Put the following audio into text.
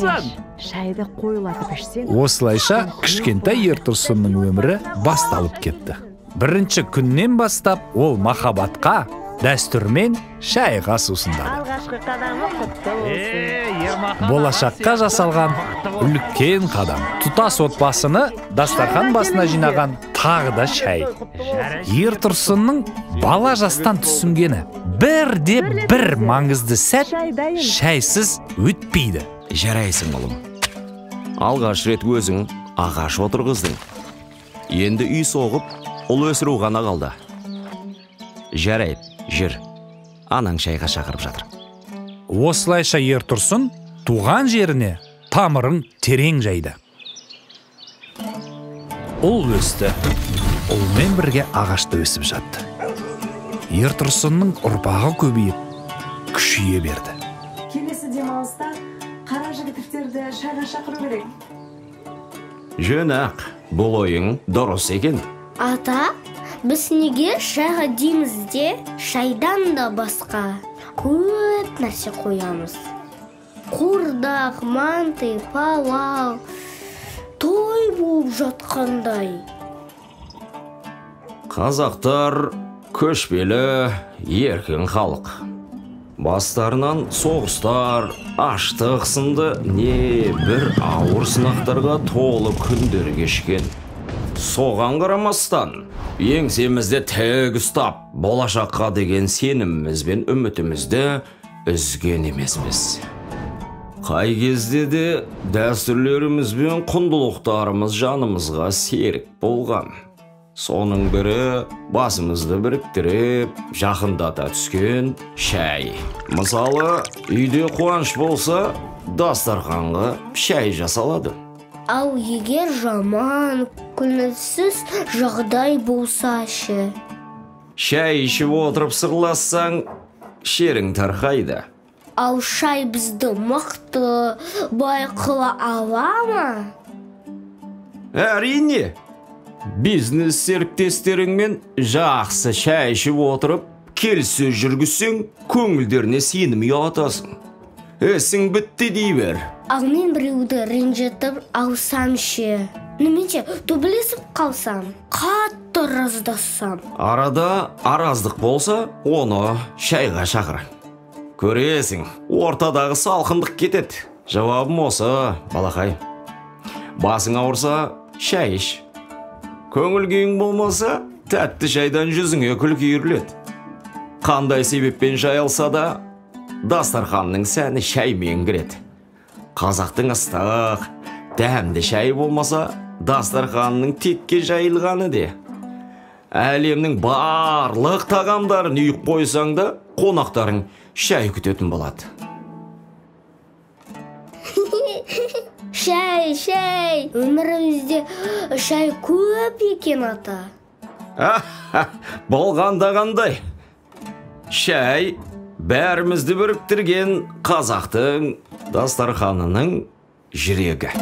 болсын. Шайды қойылатып ішсең. Осылайша кішкентай Ертұрсынның өмірі басталып кетті. Бірінші күннен бастап ол махаббатқа, дәстүрмен шайға сусындады. Алғашқы қадамы құтты болсын. Болашаққа жасалған үлкен қадам. Тұтас отбасыны дастархан басына жинаған тағы да шай. Ертұрсынның бала жастан түсінгені бір маңызды сәт шайсыз өтпейді. Жарайсың ұлым. Алғаш рет өзің ағаш отырғыздың. Енді үй соғып, ұл өсіру ғана қалды. Жарайып, жүр. Анаң шайға шақырып жатыр. Осылайша Ертұрсын туған жеріне тамырың терең жайды. Ұл өсті. Ұлмен бірге ағашты өсіп жатты. Ертұрсынның ұрпағы көбейіп, күшейе берді. Келесі демалыста қара жігіттерді шайға шақыру керек. Жөн-ақ, бұл ойың дұрыс екен. Ата, біз неге шайға дейміз де, шайдан да басқа көп нәрсе қоямыз. Қурдақ, манты, палау, той болып жатқандай. Қазақтар көшпелі, еркін халық. Бастарынан соғыстар, аштық сынды не бір ауыр сынақтарға толы күндер кешкен. Соған қарамастан, еңсемізде тік ұстап, болашаққа деген сеніміміз бен үмітімізді үзген емеспіз. Қай кезде де дәстүрлеріміз бен құндылықтарымыз жанымызға серік болған. Соның бірі басымызды біріктіріп, жақындата түскен шай. Мысалы, үйде қуаныш болса, дастарханға шай жасалады. Ал егер жаман, көңілсіз жағдай болса ше? Шай ішіп отырып сырлассаң, шерің тарқайды. Ал шай бізді мықты, бай қыла ала ма? Әрине, бизнес серіктестеріңмен жақсы шай ішіп отырып, келіссөз жүргізсең, көңілдеріне сенім ұялатасың. Ісің бітті дей бер. Ал мен біреуді ренжітіп алсам ше? Немесе төбелесіп қалсам, қатты раздассам? Арада араздық болса, оны шайға шақыр. Көресің, ортадағы салқындық кетеді. Жауабым осы, балақай. Басың ауырса, шай іш. Көңіл күйің болмаса, тәтті шайдан жүзіңе күлкі үйіріледі. Қандай себеппен шай алса да, дастарханның сәні шаймен кіреді. Қазақтың ыстық, дәмді шайы болмаса, дастарханның текке жайылғаны де. Әлемнің барлық тағамдарын үйіп қойсаң да, қонақтарың шай күтетін болады. Шай, өмірімізде шай көп екен ата. Болғанда қандай? Шай бәрімізді біріктірген қазақтың дастарханының жүрегі.